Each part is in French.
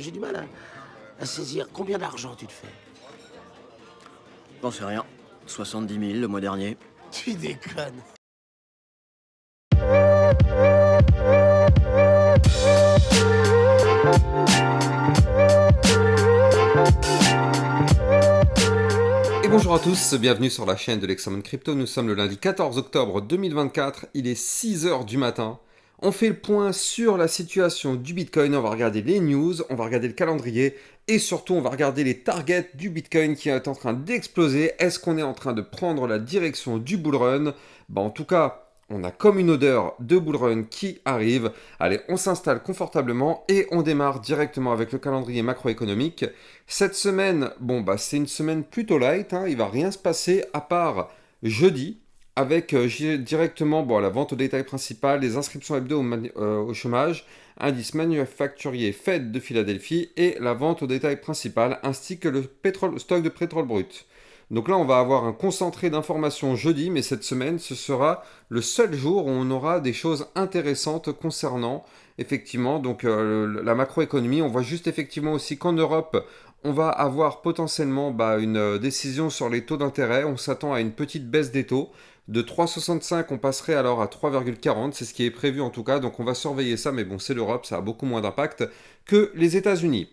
J'ai du mal à saisir. Combien d'argent tu te fais? J'en sais rien. 70 000 le mois dernier. Tu déconnes. Et bonjour à tous, bienvenue sur la chaîne de l'Hexamone Crypto. Nous sommes le lundi 14 octobre 2024, il est 6h du matin. On fait le point sur la situation du Bitcoin, on va regarder les news, on va regarder le calendrier et surtout on va regarder les targets du Bitcoin qui est en train d'exploser. Est-ce qu'on est en train de prendre la direction du bull run? En tout cas, on a comme une odeur de bull run qui arrive. Allez, on s'installe confortablement et on démarre directement avec le calendrier macroéconomique. Cette semaine, c'est une semaine plutôt light, hein, il va rien se passer à part jeudi, avec directement la vente au détail principal, les inscriptions hebdo au chômage, indice manufacturier Fed de Philadelphie et la vente au détail principal, ainsi que le stock de pétrole brut. Donc là, on va avoir un concentré d'informations jeudi, mais cette semaine, ce sera le seul jour où on aura des choses intéressantes concernant, effectivement, la macroéconomie. On voit juste effectivement aussi qu'en Europe, on va avoir potentiellement une décision sur les taux d'intérêt. On s'attend à une petite baisse des taux. De 3,65, on passerait alors à 3,40. C'est ce qui est prévu en tout cas. Donc on va surveiller ça. Mais bon, c'est l'Europe, ça a beaucoup moins d'impact que les États-Unis.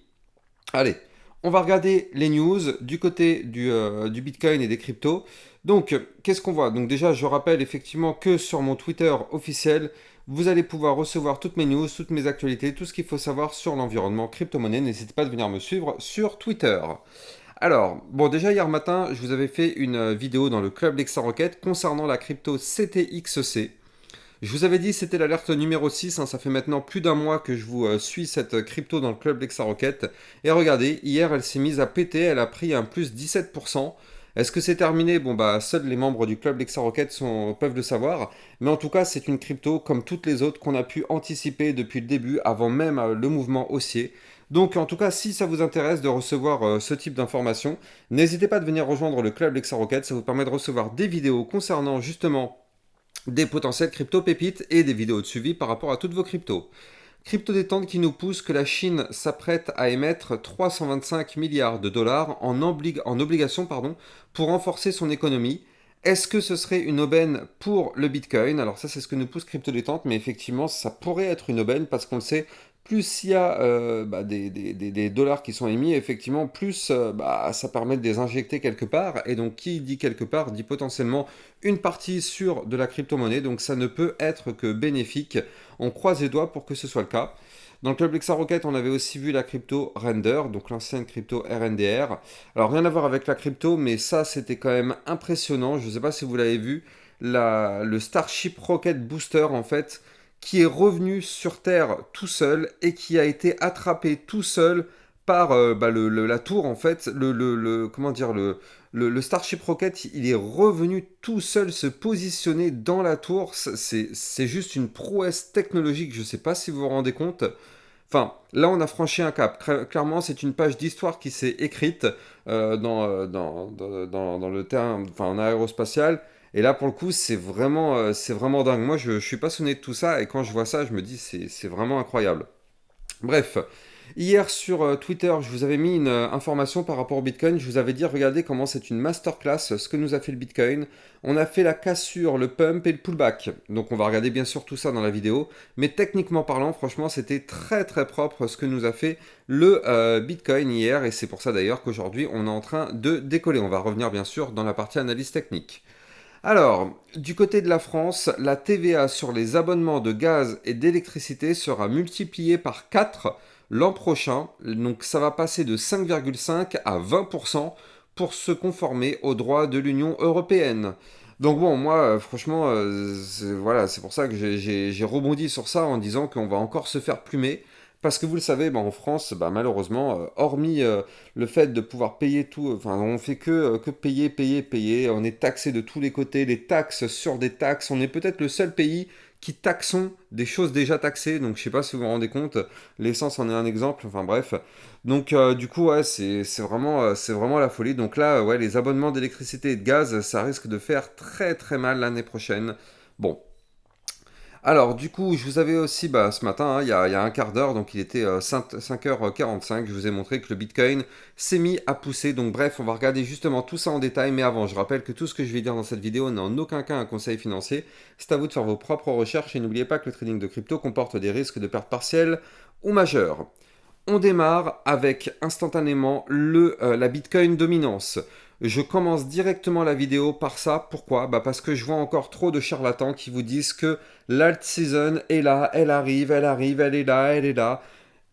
Allez, on va regarder les news du côté du Bitcoin et des cryptos. Donc, qu'est-ce qu'on voit? Donc déjà, je rappelle effectivement que sur mon Twitter officiel, vous allez pouvoir recevoir toutes mes news, toutes mes actualités, tout ce qu'il faut savoir sur l'environnement crypto-monnaie. N'hésitez pas de venir me suivre sur Twitter. Alors, déjà hier matin, je vous avais fait une vidéo dans le club Lexarocket concernant la crypto CTXC. Je vous avais dit c'était l'alerte numéro 6, hein, ça fait maintenant plus d'un mois que je vous suis cette crypto dans le club Lexarocket. Et regardez, hier elle s'est mise à péter, elle a pris un plus 17%. Est-ce que c'est terminé? Seuls les membres du club Lexarocket peuvent le savoir. Mais en tout cas, c'est une crypto comme toutes les autres qu'on a pu anticiper depuis le début, avant même le mouvement haussier. Donc en tout cas, si ça vous intéresse de recevoir ce type d'informations, n'hésitez pas à venir rejoindre le club Lexarocket, ça vous permet de recevoir des vidéos concernant justement des potentiels crypto-pépites et des vidéos de suivi par rapport à toutes vos cryptos. Crypto détente qui nous pousse que la Chine s'apprête à émettre 325 milliards de dollars en obligations pour renforcer son économie. Est-ce que ce serait une aubaine pour le Bitcoin? Alors ça, c'est ce que nous pousse Crypto détente, mais effectivement, ça pourrait être une aubaine parce qu'on le sait, plus il y a des dollars qui sont émis, effectivement, plus ça permet de les injecter quelque part. Et donc, qui dit quelque part, dit potentiellement une partie sur de la crypto-monnaie. Donc, ça ne peut être que bénéfique. On croise les doigts pour que ce soit le cas. Dans le club Lexarocket, on avait aussi vu la crypto Render, donc l'ancienne crypto RNDR. Alors, rien à voir avec la crypto, mais ça, c'était quand même impressionnant. Je ne sais pas si vous l'avez vu. Le Starship Rocket Booster, en fait, qui est revenu sur Terre tout seul et qui a été attrapé tout seul par la tour en fait, le Starship Rocket, il est revenu tout seul se positionner dans la tour. C'est juste une prouesse technologique, je ne sais pas si vous vous rendez compte. Enfin, là, on a franchi un cap. Clairement, c'est une page d'histoire qui s'est écrite dans le terme, en aérospatial. Et là, pour le coup, c'est vraiment dingue. Moi, je suis passionné de tout ça, et quand je vois ça, je me dis, c'est vraiment incroyable. Bref, hier sur Twitter, je vous avais mis une information par rapport au Bitcoin. Je vous avais dit, regardez comment c'est une masterclass, ce que nous a fait le Bitcoin. On a fait la cassure, le pump et le pullback. Donc on va regarder bien sûr tout ça dans la vidéo. Mais techniquement parlant, franchement, c'était très très propre ce que nous a fait le Bitcoin hier. Et c'est pour ça d'ailleurs qu'aujourd'hui, on est en train de décoller. On va revenir bien sûr dans la partie analyse technique. Alors, du côté de la France, la TVA sur les abonnements de gaz et d'électricité sera multipliée par 4 l'an prochain. Donc ça va passer de 5,5 à 20% pour se conformer aux droits de l'Union européenne. Donc bon, moi, franchement, c'est pour ça que j'ai rebondi sur ça en disant qu'on va encore se faire plumer. Parce que vous le savez, en France, malheureusement, hormis le fait de pouvoir payer tout, on fait que payer, payer, payer. On est taxé de tous les côtés, des taxes sur des taxes. On est peut-être le seul pays qui taxons des choses déjà taxées. Donc je sais pas si vous vous rendez compte, l'essence en est un exemple. Enfin bref. Donc du coup, ouais, c'est vraiment la folie. Donc là, ouais, les abonnements d'électricité et de gaz, ça risque de faire très très mal l'année prochaine. Bon. Alors, du coup, je vous avais aussi, ce matin, hein, il y a un quart d'heure, donc il était 5h45, je vous ai montré que le Bitcoin s'est mis à pousser. Donc bref, on va regarder justement tout ça en détail. Mais avant, je rappelle que tout ce que je vais dire dans cette vidéo n'est en aucun cas un conseil financier. C'est à vous de faire vos propres recherches et n'oubliez pas que le trading de crypto comporte des risques de perte partielle ou majeure. On démarre avec instantanément la Bitcoin dominance. Je commence directement la vidéo par ça. Pourquoi? Parce que je vois encore trop de charlatans qui vous disent que l'alt season est là, elle arrive, elle est là, elle est là.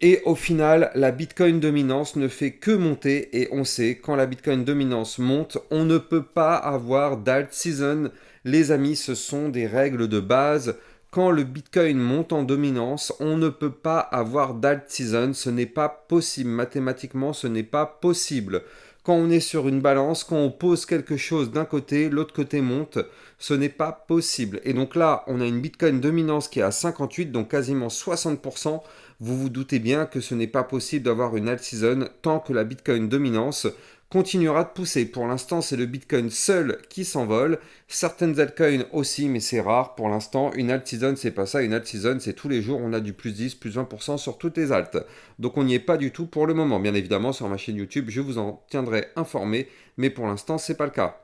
Et au final, la Bitcoin dominance ne fait que monter. Et on sait, quand la Bitcoin dominance monte, on ne peut pas avoir d'alt season. Les amis, ce sont des règles de base. Quand le Bitcoin monte en dominance, on ne peut pas avoir d'alt season. Ce n'est pas possible. Mathématiquement, ce n'est pas possible. Quand on est sur une balance, quand on pose quelque chose d'un côté, l'autre côté monte, ce n'est pas possible. Et donc là, on a une Bitcoin dominance qui est à 58, donc quasiment 60%. Vous vous doutez bien que ce n'est pas possible d'avoir une alt season tant que la Bitcoin dominance continuera de pousser. Pour l'instant, c'est le Bitcoin seul qui s'envole. Certaines altcoins aussi, mais c'est rare. Pour l'instant, une alt season, c'est pas ça. Une alt season, c'est tous les jours, on a du plus 10, plus 20% sur toutes les alts. Donc on n'y est pas du tout pour le moment. Bien évidemment, sur ma chaîne YouTube, je vous en tiendrai informé, mais pour l'instant, c'est pas le cas.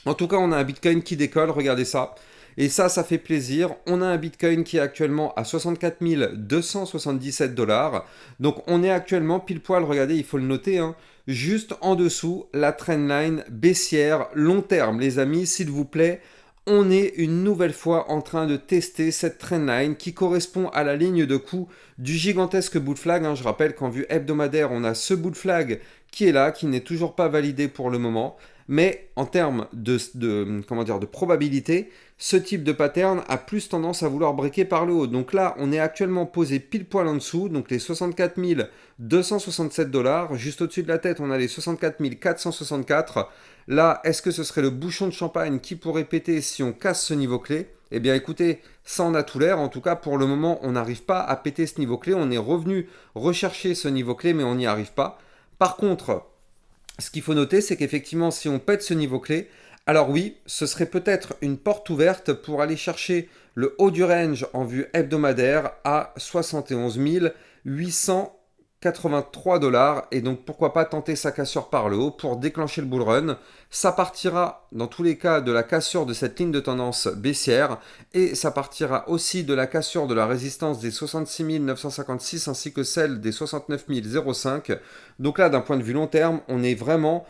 En tout cas, on a un Bitcoin qui décolle, regardez ça. Et ça fait plaisir. On a un Bitcoin qui est actuellement à 64 277 $. Donc on est actuellement pile poil, regardez, il faut le noter, hein, juste en dessous la trendline baissière long terme. Les amis, s'il vous plaît, on est une nouvelle fois en train de tester cette trendline qui correspond à la ligne de coup du gigantesque bull flag. Je rappelle qu'en vue hebdomadaire, on a ce bull flag qui est là, qui n'est toujours pas validé pour le moment. Mais en termes de probabilité, ce type de pattern a plus tendance à vouloir breaker par le haut. Donc là, on est actuellement posé pile poil en dessous, donc les 64 267 $. Juste au-dessus de la tête, on a les 64 464. Là, est-ce que ce serait le bouchon de champagne qui pourrait péter si on casse ce niveau clé? Eh bien écoutez, ça en a tout l'air. En tout cas, pour le moment, on n'arrive pas à péter ce niveau clé. On est revenu rechercher ce niveau clé, mais on n'y arrive pas. Par contre, ce qu'il faut noter, c'est qu'effectivement, si on pète ce niveau clé, alors oui, ce serait peut-être une porte ouverte pour aller chercher le haut du range en vue hebdomadaire à 71 883 $. Et donc, pourquoi pas tenter sa cassure par le haut pour déclencher le bull run. Ça partira, dans tous les cas, de la cassure de cette ligne de tendance baissière. Et ça partira aussi de la cassure de la résistance des 66 956 ainsi que celle des 69 005. Donc là, d'un point de vue long terme, on est vraiment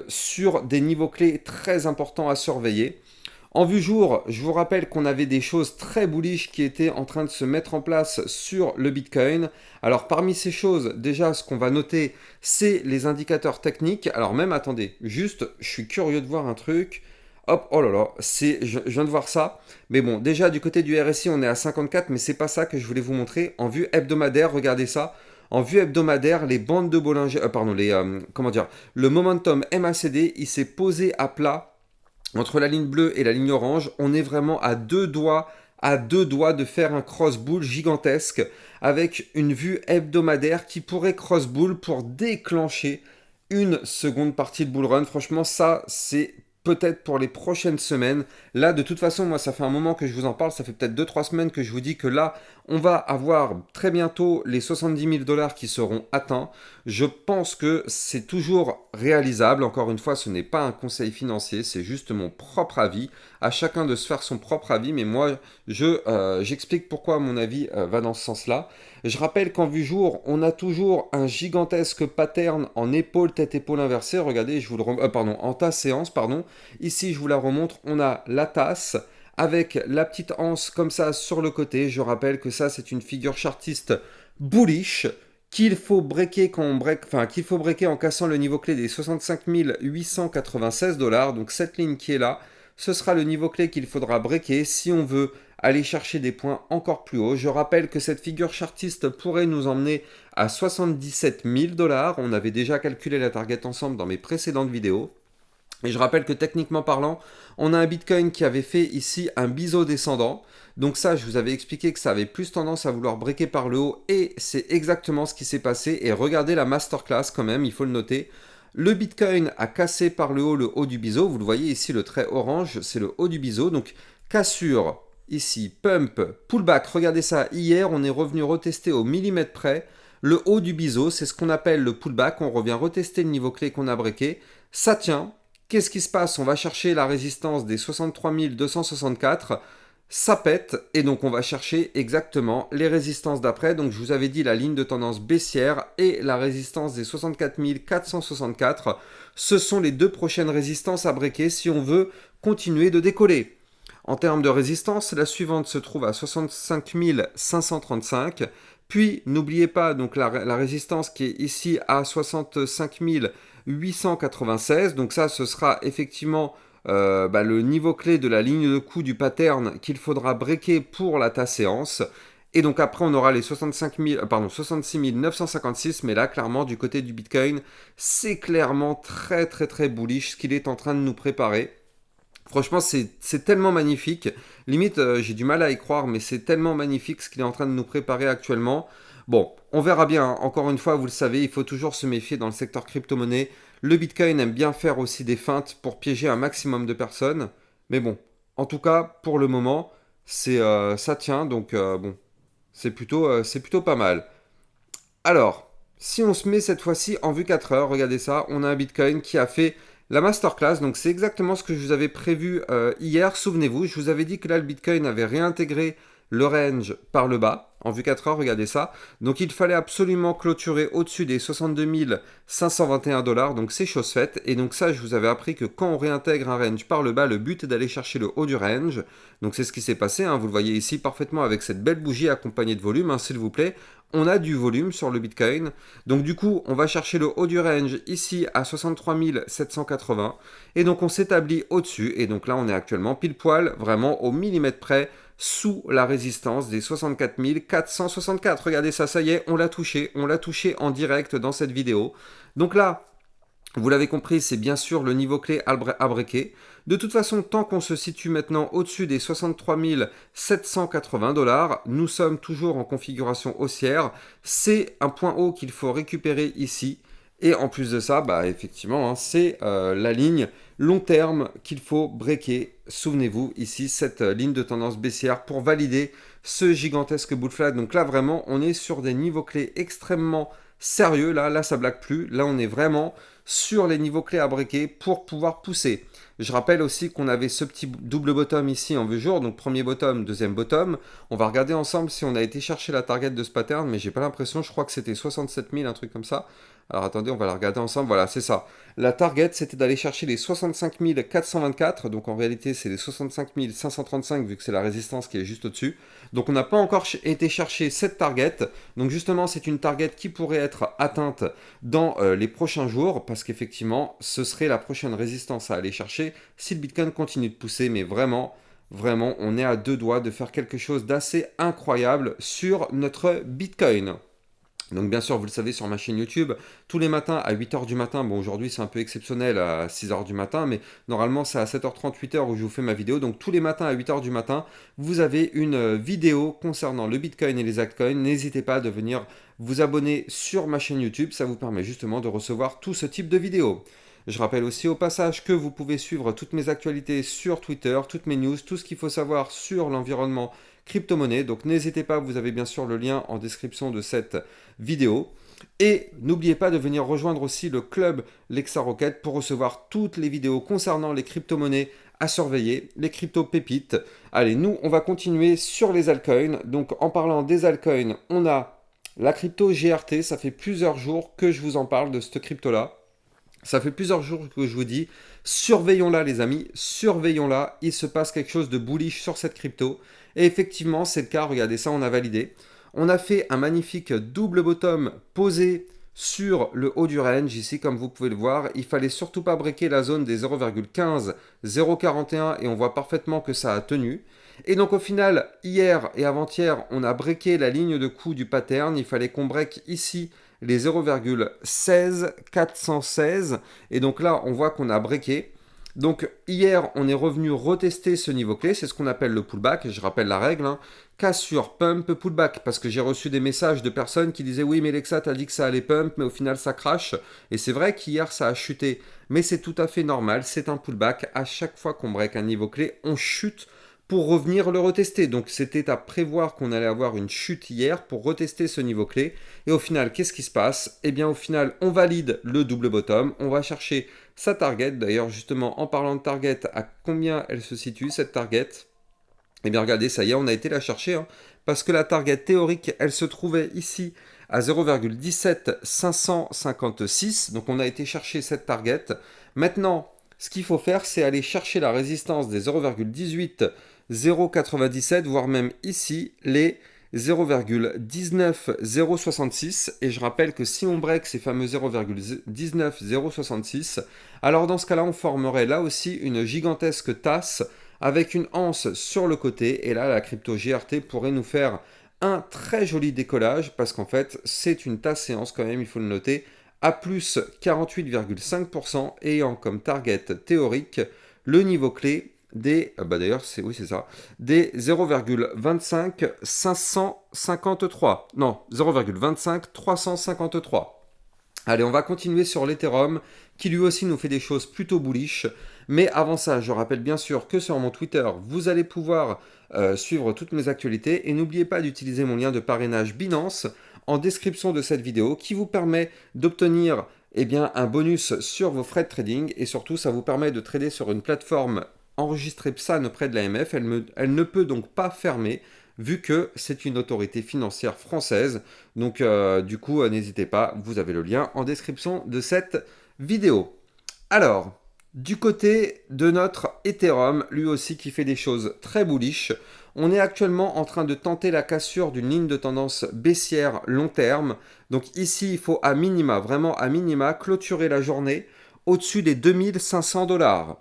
sur des niveaux clés très importants à surveiller. En vue jour, je vous rappelle qu'on avait des choses très bullish qui étaient en train de se mettre en place sur le Bitcoin. Alors parmi ces choses, déjà ce qu'on va noter, c'est les indicateurs techniques. Alors même, attendez, juste, je suis curieux de voir un truc. Hop, oh là là, je viens de voir ça. Mais bon, déjà du côté du RSI, on est à 54, mais c'est pas ça que je voulais vous montrer. En vue hebdomadaire, regardez ça. En vue hebdomadaire, les bandes de Bollinger, le momentum MACD, il s'est posé à plat entre la ligne bleue et la ligne orange. On est vraiment à deux doigts de faire un cross bull gigantesque avec une vue hebdomadaire qui pourrait cross bull pour déclencher une seconde partie de bull run. Franchement, ça, c'est peut-être pour les prochaines semaines. Là, de toute façon, moi, ça fait un moment que je vous en parle. Ça fait peut-être 2-3 semaines que je vous dis que là, on va avoir très bientôt les 70 000 $ qui seront atteints. Je pense que c'est toujours réalisable. Encore une fois, ce n'est pas un conseil financier, c'est juste mon propre avis. À chacun de se faire son propre avis, mais moi, j'explique pourquoi mon avis va dans ce sens-là. Je rappelle qu'en vue jour, on a toujours un gigantesque pattern en épaule, tête-épaule inversée. Regardez, je vous le en tasse séance, pardon. Ici, je vous la remontre. On a la tasse avec la petite anse comme ça sur le côté. Je rappelle que ça, c'est une figure chartiste bullish qu'il faut breaker qu'il faut breaker en cassant le niveau clé des 65 896 $. Donc cette ligne qui est là, ce sera le niveau clé qu'il faudra breaker si on veut aller chercher des points encore plus hauts. Je rappelle que cette figure chartiste pourrait nous emmener à 77 000 $. On avait déjà calculé la target ensemble dans mes précédentes vidéos. Et je rappelle que techniquement parlant, on a un Bitcoin qui avait fait ici un biseau descendant. Donc ça, je vous avais expliqué que ça avait plus tendance à vouloir breaker par le haut. Et c'est exactement ce qui s'est passé. Et regardez la masterclass quand même, il faut le noter. Le Bitcoin a cassé par le haut du biseau. Vous le voyez ici, le trait orange, c'est le haut du biseau. Donc cassure ici, pump, pullback, regardez ça, hier on est revenu retester au millimètre près le haut du biseau, c'est ce qu'on appelle le pullback, on revient retester le niveau clé qu'on a breaké, ça tient, qu'est-ce qui se passe? On va chercher la résistance des 63 264, ça pète, et donc on va chercher exactement les résistances d'après, donc je vous avais dit la ligne de tendance baissière et la résistance des 64 464, ce sont les deux prochaines résistances à breaker si on veut continuer de décoller. En termes de résistance, la suivante se trouve à 65 535. Puis, n'oubliez pas donc la résistance qui est ici à 65 896. Donc ça, ce sera effectivement le niveau clé de la ligne de coup du pattern qu'il faudra breaker pour la séance. Et donc après, on aura les 66 956. Mais là, clairement, du côté du Bitcoin, c'est clairement très très très bullish ce qu'il est en train de nous préparer. Franchement, c'est tellement magnifique. Limite, j'ai du mal à y croire, mais c'est tellement magnifique ce qu'il est en train de nous préparer actuellement. Bon, on verra bien. Encore une fois, vous le savez, il faut toujours se méfier dans le secteur crypto-monnaie. Le Bitcoin aime bien faire aussi des feintes pour piéger un maximum de personnes. Mais bon, en tout cas, pour le moment, ça tient. Donc, bon, c'est plutôt pas mal. Alors, si on se met cette fois-ci en vue 4 heures, regardez ça, on a un Bitcoin qui a fait la masterclass, donc c'est exactement ce que je vous avais prévu hier. Souvenez-vous, je vous avais dit que là, le Bitcoin avait réintégré le range par le bas. En vue 4 heures, regardez ça. Donc il fallait absolument clôturer au-dessus des 62 521 $. Donc c'est chose faite. Et donc ça, je vous avais appris que quand on réintègre un range par le bas, le but est d'aller chercher le haut du range. Donc c'est ce qui s'est passé. Vous le voyez ici parfaitement avec cette belle bougie accompagnée de volume, s'il vous plaît. On a du volume sur le Bitcoin. Donc du coup, on va chercher le haut du range ici à 63 780. Et donc on s'établit au-dessus. Et donc là, on est actuellement pile poil, vraiment au millimètre près, sous la résistance des 64 464. Regardez ça, ça y est, on l'a touché en direct dans cette vidéo. Donc là, vous l'avez compris, c'est bien sûr le niveau clé à breaker. De toute façon, tant qu'on se situe maintenant au-dessus des 63 780 $, nous sommes toujours en configuration haussière. C'est un point haut qu'il faut récupérer ici. Et en plus de ça, effectivement, c'est la ligne long terme qu'il faut breaker. Souvenez-vous, ici, cette ligne de tendance baissière pour valider ce gigantesque bull flag. Donc là, vraiment, on est sur des niveaux clés extrêmement sérieux. Là, ça blague plus. Là, on est vraiment sur les niveaux clés à breaker pour pouvoir pousser. Je rappelle aussi qu'on avait ce petit double bottom ici en vue jour, donc premier bottom, deuxième bottom. On va regarder ensemble si on a été chercher la target de ce pattern, mais j'ai pas l'impression, je crois que c'était 67 000, un truc comme ça. Alors attendez, on va la regarder ensemble, voilà, c'est ça. La target, c'était d'aller chercher les 65 424, donc en réalité, c'est les 65 535, vu que c'est la résistance qui est juste au-dessus. Donc on n'a pas encore été chercher cette target, donc justement, c'est une target qui pourrait être atteinte dans les prochains jours, parce qu'effectivement, ce serait la prochaine résistance à aller chercher si le Bitcoin continue de pousser, mais vraiment, on est à deux doigts de faire quelque chose d'assez incroyable sur notre Bitcoin. Donc bien sûr, vous le savez, sur ma chaîne YouTube, tous les matins à 8h du matin, bon aujourd'hui c'est un peu exceptionnel à 6h du matin, mais normalement c'est à 7h30, 8h où je vous fais ma vidéo. Donc tous les matins à 8h du matin, vous avez une vidéo concernant le Bitcoin et les altcoins. N'hésitez pas à venir vous abonner sur ma chaîne YouTube, ça vous permet justement de recevoir tout ce type de vidéos. Je rappelle aussi au passage que vous pouvez suivre toutes mes actualités sur Twitter, toutes mes news, tout ce qu'il faut savoir sur l'environnement crypto-monnaie. Donc n'hésitez pas, vous avez bien sûr le lien en description de cette vidéo. Et n'oubliez pas de venir rejoindre aussi le club Lexa Rocket pour recevoir toutes les vidéos concernant les crypto-monnaies à surveiller, les crypto-pépites. Allez, nous, on va continuer sur les altcoins. Donc en parlant des altcoins, on a la crypto GRT. Ça fait plusieurs jours que je vous en parle de cette crypto-là. Ça fait plusieurs jours que je vous dis, surveillons-la les amis, surveillons-la, il se passe quelque chose de bullish sur cette crypto. Et effectivement, c'est le cas, regardez ça, on a validé. On a fait un magnifique double bottom posé sur le haut du range, ici comme vous pouvez le voir. Il fallait surtout pas breaker la zone des 0,15, 0,41 et on voit parfaitement que ça a tenu. Et donc au final, hier et avant-hier, on a breaké la ligne de coup du pattern. Il fallait qu'on break ici les 0,16 416 et donc là on voit qu'on a breaké. Donc hier on est revenu retester ce niveau clé, c'est ce qu'on appelle le pullback. Je rappelle la règle, cassure, pump, pullback, parce que j'ai reçu des messages de personnes qui disaient oui mais Lexa t'as dit que ça allait pump mais au final ça crash. Et c'est vrai qu'hier ça a chuté, mais c'est tout à fait normal, c'est un pullback. À chaque fois qu'on break un niveau clé, on chute pour revenir le retester. Donc c'était à prévoir qu'on allait avoir une chute hier pour retester ce niveau clé. Et au final, qu'est-ce qui se passe? Eh bien au final, on valide le double bottom, on va chercher sa target. D'ailleurs justement, en parlant de target, à combien elle se situe cette target? Eh bien regardez, ça y est, on a été la chercher, hein, parce que la target théorique, elle se trouvait ici à 0,17556. Donc on a été chercher cette target. Maintenant, ce qu'il faut faire, c'est aller chercher la résistance des 0,18097, voire même ici, les 0,19066. Et je rappelle que si on break ces fameux 0,19066, alors dans ce cas-là, on formerait là aussi une gigantesque tasse avec une anse sur le côté. Et là, la crypto GRT pourrait nous faire un très joli décollage parce qu'en fait, c'est une tasse séance quand même, il faut le noter, à plus 48,5% ayant comme target théorique le niveau clé des, d'ailleurs, c'est ça, des 0,25553. Non, 0,25353. Allez, on va continuer sur l'Ethereum, qui lui aussi nous fait des choses plutôt bullish. Mais avant ça, je rappelle bien sûr que sur mon Twitter, vous allez pouvoir suivre toutes mes actualités. Et n'oubliez pas d'utiliser mon lien de parrainage Binance en description de cette vidéo, qui vous permet d'obtenir un bonus sur vos frais de trading. Et surtout, ça vous permet de trader sur une plateforme enregistrée PSAN auprès de l'AMF. Elle ne peut donc pas fermer, vu que c'est une autorité financière française. Donc du coup, n'hésitez pas, vous avez le lien en description de cette vidéo. Alors, du côté de notre Ethereum, lui aussi qui fait des choses très bullish, on est actuellement en train de tenter la cassure d'une ligne de tendance baissière long terme. Donc ici, il faut à minima, vraiment à minima, clôturer la journée au-dessus des 2500 $.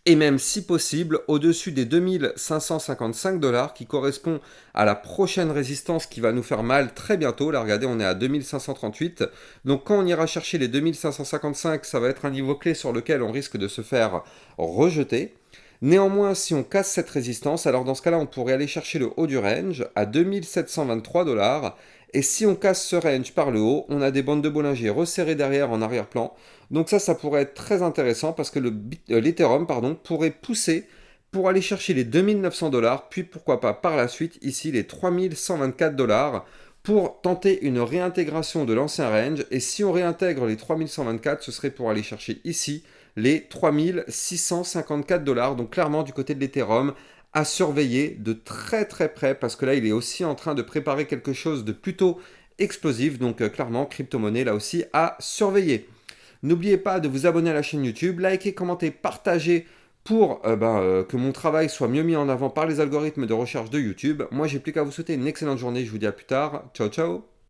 Et même si possible au-dessus des 2555 $ qui correspond à la prochaine résistance qui va nous faire mal très bientôt. Là regardez, on est à 2538. Donc quand on ira chercher les 2555, ça va être un niveau clé sur lequel on risque de se faire rejeter. Néanmoins, si on casse cette résistance, alors dans ce cas-là, on pourrait aller chercher le haut du range à 2723 $. Et si on casse ce range par le haut, on a des bandes de Bollinger resserrées derrière en arrière-plan. Donc ça pourrait être très intéressant parce que l'Ethereum pourrait pousser pour aller chercher les 2900 $, puis pourquoi pas par la suite ici les 3124 $ pour tenter une réintégration de l'ancien range. Et si on réintègre les 3124, ce serait pour aller chercher ici les 3654 $. Donc clairement du côté de l'Ethereum, à surveiller de très très près parce que là il est aussi en train de préparer quelque chose de plutôt explosif. Donc clairement crypto-monnaie là aussi à surveiller. N'oubliez pas de vous abonner à la chaîne YouTube, liker, commenter, partager pour que mon travail soit mieux mis en avant par les algorithmes de recherche de YouTube. Moi j'ai plus qu'à vous souhaiter une excellente journée, je vous dis à plus tard, ciao ciao.